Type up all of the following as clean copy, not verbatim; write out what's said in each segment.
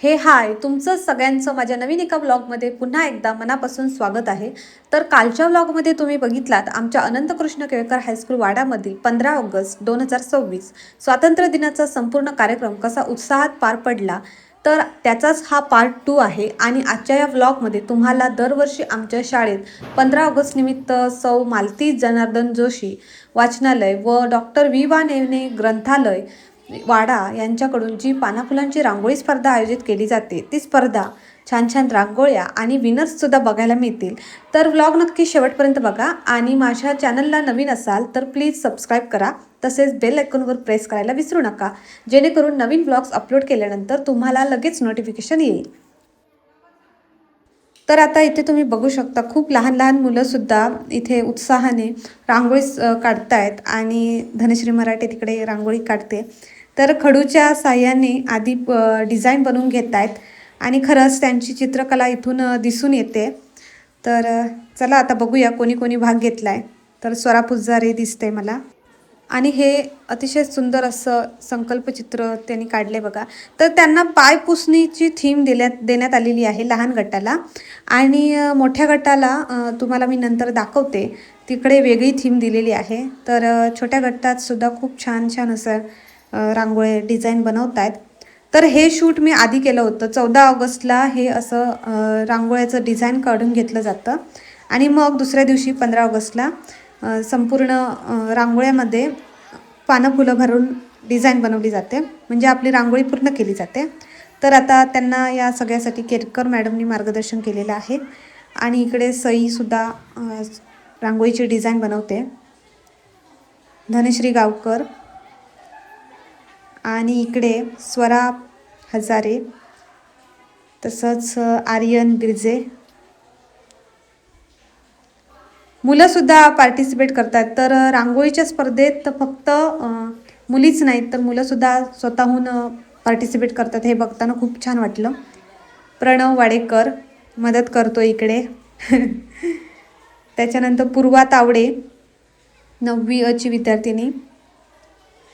हाय तुमचं सगळ्यांचं माझ्या नवीन एका व्लॉगमध्ये पुन्हा एकदा मनापासून स्वागत आहे. तर कालच्या व्लॉगमध्ये तुम्ही बघितलात आमच्या अनंतकृष्ण केळकर हायस्कूल वाड्यामधील 15 ऑगस्ट 2024 स्वातंत्र्य दिनाचा संपूर्ण कार्यक्रम कसा उत्साहात पार पडला. तर त्याचाच हा पार्ट 2 आहे आणि आजच्या या व्लॉगमध्ये तुम्हाला दरवर्षी आमच्या शाळेत 15 ऑगस्ट निमित्त सौ मालती जनार्दन जोशी वाचनालय व डॉक्टर वि वा नेवणे ग्रंथालय वाडा यांच्याकडून जी पानाफुलांची रांगोळी स्पर्धा आयोजित केली जाते ती स्पर्धा छान छान रांगोळ्या आणि विनर्ससुद्धा बघायला मिळतील. तर व्लॉग नक्की शेवटपर्यंत बघा आणि माझ्या चॅनलला नवीन असाल तर प्लीज सबस्क्राईब करा. तसेच बेल आयकॉनवर प्रेस करायला विसरू नका, जेणेकरून नवीन व्लॉग्स अपलोड केल्यानंतर तुम्हाला लगेच नोटिफिकेशन येईल. तर आता इथे तुम्ही बघू शकता खूप लहान लहान मुलंसुद्धा इथे उत्साहाने रांगोळी काढतायत आणि धनश्री मराठे तिकडे रांगोळी काढते. तर खडूच्या साह्याने आधी डिझाईन बनवून घेत आहेत आणि खरंच त्यांची चित्रकला इथून दिसून येते. तर चला आता बघूया कोणी कोणी भाग घेतला आहे. तर स्वरा पुजारी दिसते मला आणि हे अतिशय सुंदर असं संकल्पचित्र त्यांनी काढले बघा. तर त्यांना पायपुसणीची थीम देण्यात आलेली आहे लहान गटाला आणि मोठ्या गटाला तुम्हाला मी नंतर दाखवते तिकडे वेगळी थीम दिलेली आहे. तर छोट्या गटात सुद्धा खूप छान छान असं रांगोळी डिझाईन बनवत आहेत. तर हे शूट मी आधी केलं होतं 14 ऑगस्टला हे असं रांगोळ्याचं डिझाईन काढून घेतलं जातं आणि मग दुसऱ्या दिवशी 15 ऑगस्टला संपूर्ण रांगोळ्यामध्ये पानं फुलं भरून डिझाईन बनवली जाते, म्हणजे आपली रांगोळी पूर्ण केली जाते. तर आता त्यांना या सगळ्यासाठी केरकर मॅडमनी मार्गदर्शन केलेलं आहे आणि इकडे सईसुद्धा रांगोळीची डिझाईन बनवते, धनश्री गावकर आणि इकडे स्वरा हजारे, तसंच आर्यन बिरजे मुलंसुद्धा पार्टिसिपेट करतात. तर रांगोळीच्या स्पर्धेत फक्त मुलीच नाहीत तर मुलंसुद्धा स्वतःहून पार्टिसिपेट करतात. हे बघताना खूप छान वाटलं. प्रणव वाडेकर मदत करतो इकडे त्याच्यानंतर पूर्वा तावडे 9वी अ ची विद्यार्थिनी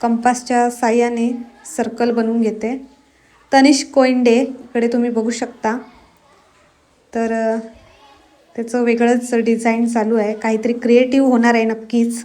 कंपासच्या साह्याने सर्कल बनवून घेते. तनिष कोइंडे इकडे तुम्ही बघू शकता. तर त्याचं वेगळंच डिझाईन चालू आहे, काहीतरी क्रिएटिव्ह होणार आहे नक्कीच.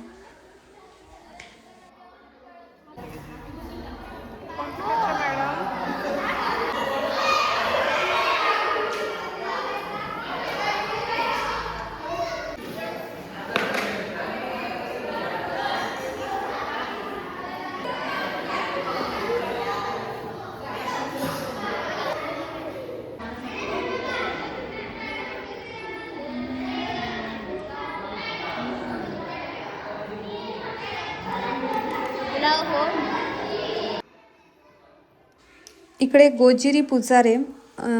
इकडे गोजिरी पुजारे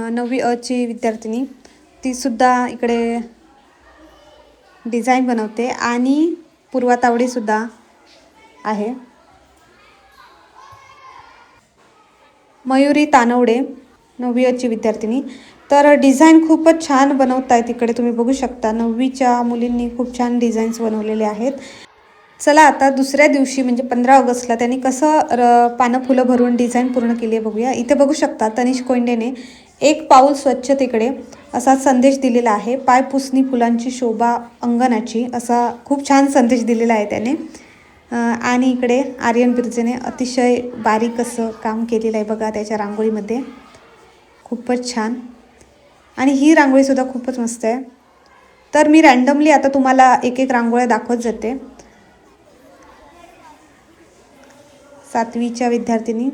9वी अ ची विद्यार्थिनी, तीसुद्धा इकडे डिझाईन बनवते आणि पूर्वा तावडेसुद्धा आहे. मयुरी तानवडे 9वी अ ची विद्यार्थिनी. तर डिझाईन खूपच छान बनवत आहेत. इकडे तुम्ही बघू शकता 9वीच्या मुलींनी खूप छान डिझाईन्स बनवलेले आहेत. चला आता दुसऱ्या दिवशी म्हणजे 15 ऑगस्टला त्यांनी कसं पानं फुलं भरून डिझाईन पूर्ण केली आहे बघूया. इथे बघू शकता तनिष कोइंडेने एक पाऊल स्वच्छतेकडे असा संदेश दिलेला आहे. पायपुसणी फुलांची शोभा अंगणाची असा खूप छान संदेश दिलेला आहे त्याने. आणि इकडे आर्यन बिर्जेने अतिशय बारीक असं काम केलेलं आहे बघा त्याच्या रांगोळीमध्ये, खूपच छान. आणि ही रांगोळीसुद्धा खूपच मस्त आहे. तर मी रँडमली आता तुम्हाला एक एक रांगोळ्या दाखवत जाते. 7वीच्या विद्यार्थिनी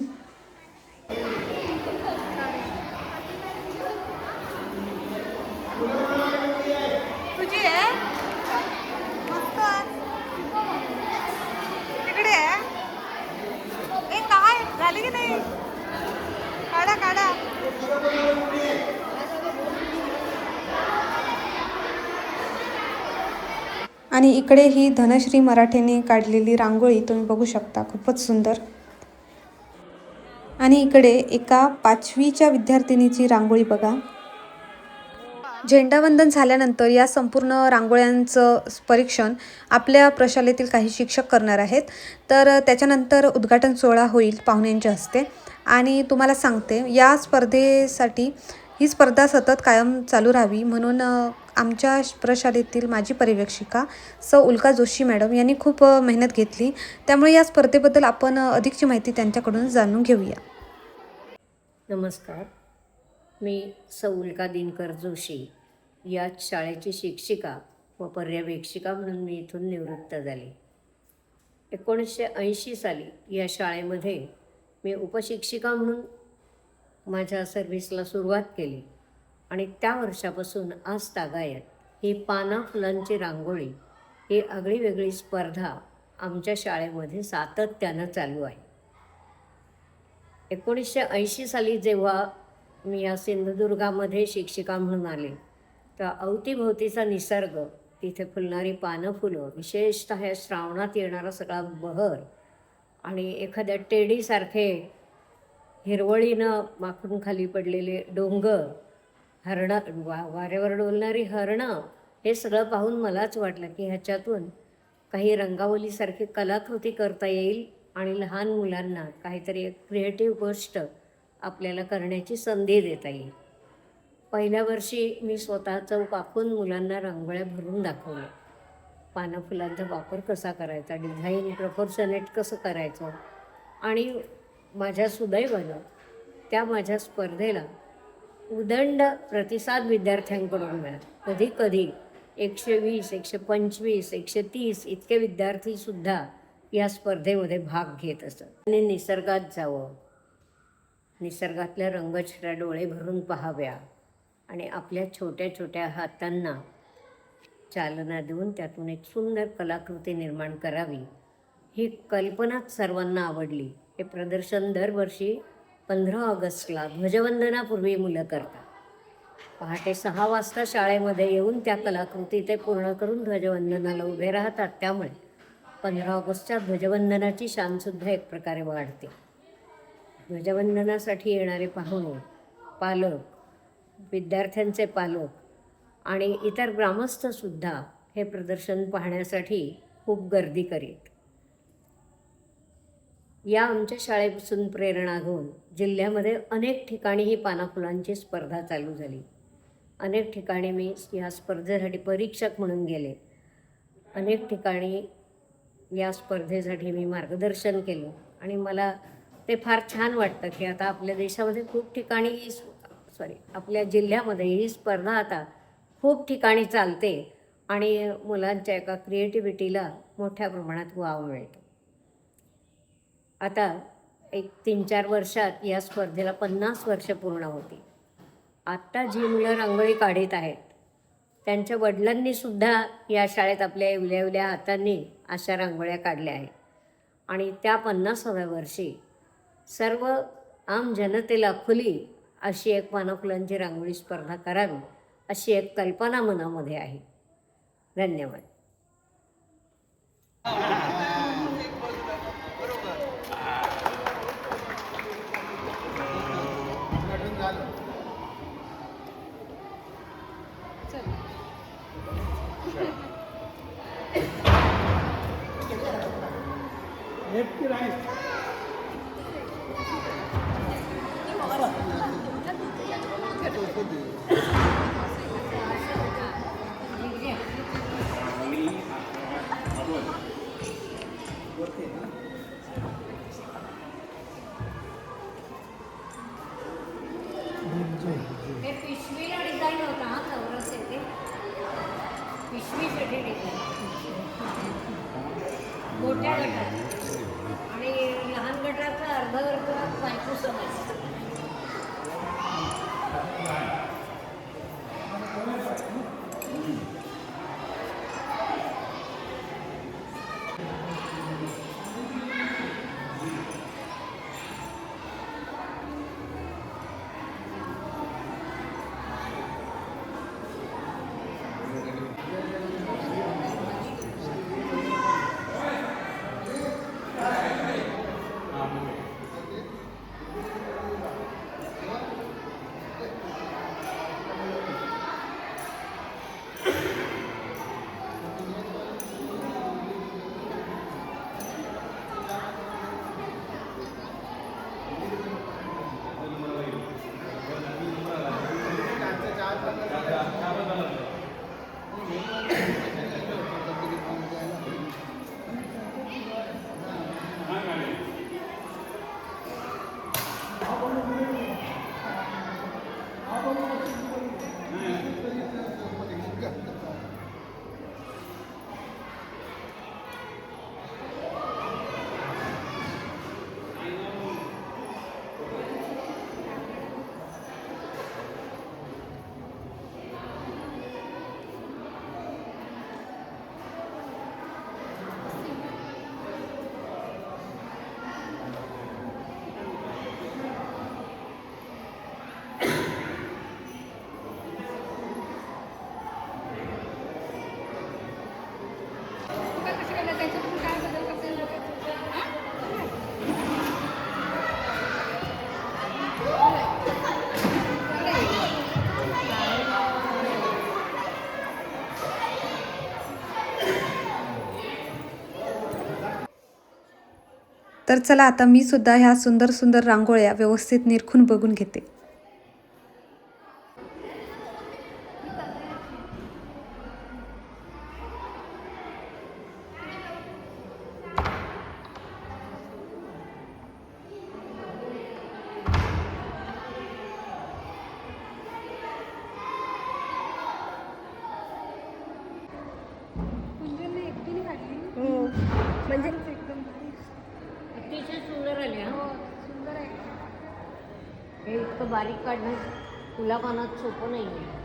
आणि इकडे ही धनश्री मराठेने काढलेली रांगोळी तुम्ही बघू शकता, खूपच सुंदर. आणि इकडे एका 5वीच्या विद्यार्थिनीची रांगोळी बघा. झेंडावंदन झाल्यानंतर या संपूर्ण रांगोळ्यांचं परीक्षण आपल्या प्रशालेतील काही शिक्षक करणार आहेत. तर त्याच्यानंतर उद्घाटन सोहळा होईल पाहुण्यांच्या हस्ते. आणि तुम्हाला सांगते, या स्पर्धेसाठी ही स्पर्धा सतत कायम चालू राहावी म्हणून आमच्या प्रशालेतील माजी पर्यवेक्षिका सौ उल्का जोशी मॅडम यांनी खूप मेहनत घेतली. त्यामुळे या स्पर्धेबद्दल आपण अधिकची माहिती त्यांच्याकडून जाणून घेऊया. नमस्कार, मी सौ उल्का दिनकर जोशी या शाळेची शिक्षिका व पर्यवेक्षिका म्हणून मी इथून निवृत्त झाले. 1980 साली या शाळेमध्ये मी उपशिक्षिका म्हणून माझ्या सर्व्हिसला सुरुवात केली आणि त्या वर्षापासून आज तागायत ही पाना फुलांची रांगोळी ही आगळीवेगळी स्पर्धा आमच्या शाळेमध्ये सातत्यानं चालू आहे. 1980 साली जेव्हा मी या सिंधुदुर्गामध्ये शिक्षिका म्हणून आले, तर अवतीभोवतीचा निसर्ग, तिथे फुलणारी पानं फुलं, विशेषतः ह्या श्रावणात येणारा सगळा बहर आणि एखाद्या टेडीसारखे हिरवळीनं माखून खाली पडलेले डोंगर, वाऱ्यावर डोलणारी हरणं, हे सगळं पाहून मलाच वाटलं की ह्याच्यातून काही रंगावलीसारखी कलाकृती करता येईल आणि लहान मुलांना काहीतरी एक क्रिएटिव्ह गोष्ट आपल्याला करण्याची संधी देता येईल. पहिल्या वर्षी मी स्वतः चौक आखून मुलांना रांगोळ्या भरून दाखवल्या. पानं फुलांचा वापर कसा करायचा, डिझाईन प्रपोर्शनेट कसं करायचं, आणि माझ्या सुदैवानं त्या माझ्या स्पर्धेला उदंड प्रतिसाद विद्यार्थ्यांकडून मिळाला. कधी कधी 120, 125, 130 इतके विद्यार्थीसुद्धा या स्पर्धेमध्ये भाग घेत असतात. आणि निसर्गात जावं, निसर्गातल्या रंगछटा डोळे भरून पाहाव्या आणि आपल्या छोट्या छोट्या हातांना चालना देऊन त्यातून एक सुंदर कलाकृती निर्माण करावी, ही कल्पनाच सर्वांना आवडली. हे प्रदर्शन दरवर्षी 15 ऑगस्टला ध्वजवंदनापूर्वी मुलं करतात. पहाटे 6 वाजता शाळेमध्ये येऊन त्या कलाकृती ते पूर्ण करून ध्वजवंदनाला उभे राहतात. त्यामुळे 15 ऑगस्टच्या ध्वजवंदनाची शानसुद्धा एक प्रकारे वाढते. ध्वजवंदनासाठी येणारे पाहुणे, पालक, विद्यार्थ्यांचे पालक आणि इतर ग्रामस्थसुद्धा हे प्रदर्शन पाहण्यासाठी खूप गर्दी करीत. या आमच्या शाळेपासून प्रेरणा घेऊन जिल्ह्यामध्ये अनेक ठिकाणी ही पानाफुलांची स्पर्धा चालू झाली. अनेक ठिकाणी मी या स्पर्धेसाठी परीक्षक म्हणून गेले. अनेक ठिकाणी या स्पर्धेसाठी मी मार्गदर्शन केलं आणि मला ते फार छान वाटतं की आता आपल्या देशामध्ये खूप ठिकाणी आपल्या जिल्ह्यामध्ये ही स्पर्धा आता खूप ठिकाणी चालते आणि मुलांच्या एका क्रिएटिव्हिटीला मोठ्या प्रमाणात वाव मिळतो. आता एक 3-4 वर्षात या स्पर्धेला 50 वर्ष पूर्ण होती. आत्ता जी मुलं रांगोळी काढत आहेत त्यांच्या वडिलांनीसुद्धा या शाळेत आपल्या एवल्या हातांनी अशा रांगोळ्या काढल्या आहेत आणि त्या 50व्या वर्षी सर्व आम जनतेला खुली अशी एक पानाफुलांची रांगोळी स्पर्धा करावी अशी एक कल्पना मनामध्ये आहे. धन्यवाद. हे पिशवीला डिझाईन होता, हा चौरस आहे ते पिशवीसाठी डिझाईन, मोठ्या गटात आणि लहान गटाचा अर्धवर्तुळात पायपूस आहे. तर चला आता मी सुद्धा ह्या सुंदर सुंदर रांगोळ्या व्यवस्थित निरखून बघून घेते. म्हणजे अतिशय सुंदर आले. सुंदर आहे. हे इतकं बारीक काढणं फुलापानात सोपं नाही आहे.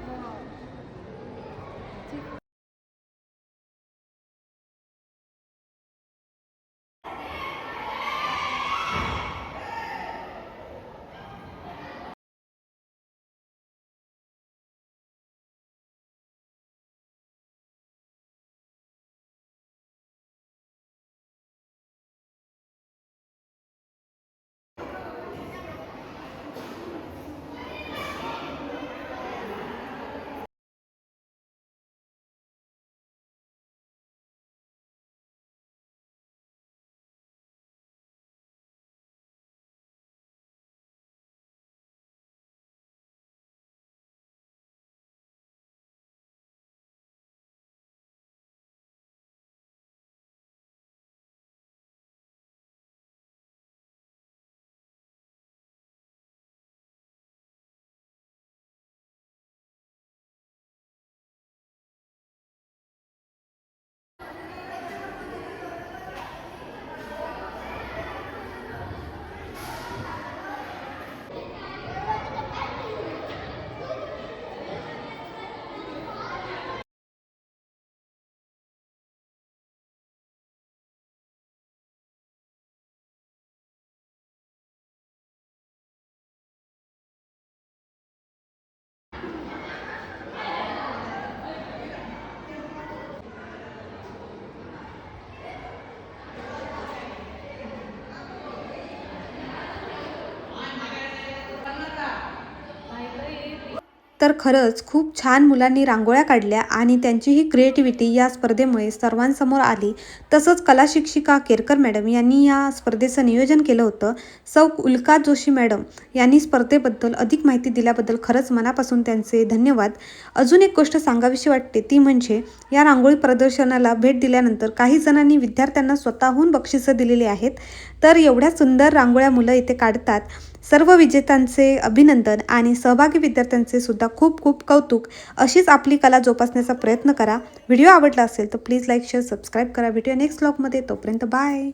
तर खरंच खूप छान मुलांनी रांगोळ्या काढल्या आणि त्यांची ही क्रिएटिव्हिटी या स्पर्धेमुळे सर्वांसमोर आली. तसंच कला शिक्षिका केरकर मॅडम यांनी या स्पर्धेचं नियोजन केलं होतं. सौ उल्का जोशी मॅडम यांनी स्पर्धेबद्दल अधिक माहिती दिल्याबद्दल खरंच मनापासून त्यांचे धन्यवाद. अजून एक गोष्ट सांगावीशी वाटते ती म्हणजे या रांगोळी प्रदर्शनाला भेट दिल्यानंतर काही जणांनी विद्यार्थ्यांना स्वतःहून बक्षिसं दिलेली आहेत. तर एवढ्या सुंदर रांगोळ्या मुलं इथे काढतात. सर्व विजेत्यांचे अभिनंदन आणि सहभागी विद्यार्थ्यांचे सुद्धा खूप खूप कौतुक. अशीच आपली कला जोपासण्याचा प्रयत्न करा. व्हिडिओ आवडला असेल तर प्लीज लाईक शेअर सबस्क्राईब करा. भेटूया नेक्स्ट व्लॉगमध्ये. तोपर्यंत बाय.